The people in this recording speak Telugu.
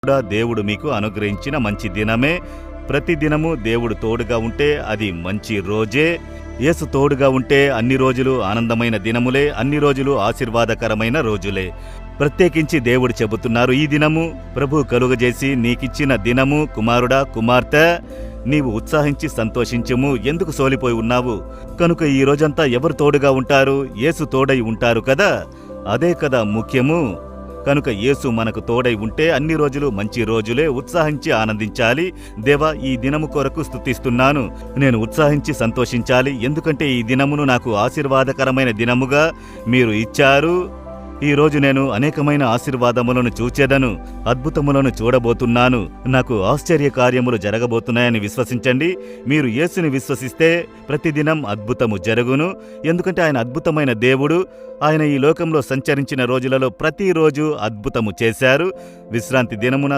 కూడా దేవుడు మీకు అనుగ్రహించిన మంచి దినమే. ప్రతి దినము దేవుడు తోడుగా ఉంటే అది మంచి రోజే. యేసు తోడుగా ఉంటే అన్ని రోజులు ఆనందమైన దినములే, అన్ని రోజులు ఆశీర్వాదకరమైన రోజులే. ప్రత్యేకించి దేవుడు చెబుతున్నారు, ఈ దినము ప్రభు కలుగజేసి నీకిచ్చిన దినము. కుమారుడా, కుమార్తె, నీవు ఉత్సాహించి సంతోషించుము. ఎందుకు సోలిపోయి ఉన్నావు? కనుక ఈ రోజంతా ఎవరు తోడుగా ఉంటారు? యేసు తోడై ఉంటారు కదా, అదే కదా ముఖ్యము. కనుక యేసు మనకు తోడై ఉంటే అన్ని రోజులు మంచి రోజులే. ఉత్సాహించి ఆనందించాలి. దేవా, ఈ దినము కొరకు స్తుతిస్తున్నాను. నేను ఉత్సాహించి సంతోషించాలి, ఎందుకంటే ఈ దినమును నాకు ఆశీర్వాదకరమైన దినముగా మీరు ఇచ్చారు. ఈ రోజు నేను అనేకమైన ఆశీర్వాదములను చూచెదను, అద్భుతములను చూడబోతున్నాను. నాకు ఆశ్చర్య కార్యములు జరగబోతున్నాయని విశ్వసించండి. మీరు యేసుని విశ్వసిస్తే ప్రతిదినం అద్భుతము జరుగును. ఎందుకంటే ఆయన అద్భుతమైన దేవుడు. ఆయన ఈ లోకంలో సంచరించిన రోజులలో ప్రతిరోజు అద్భుతము చేశారు. విశ్రాంతి దినమున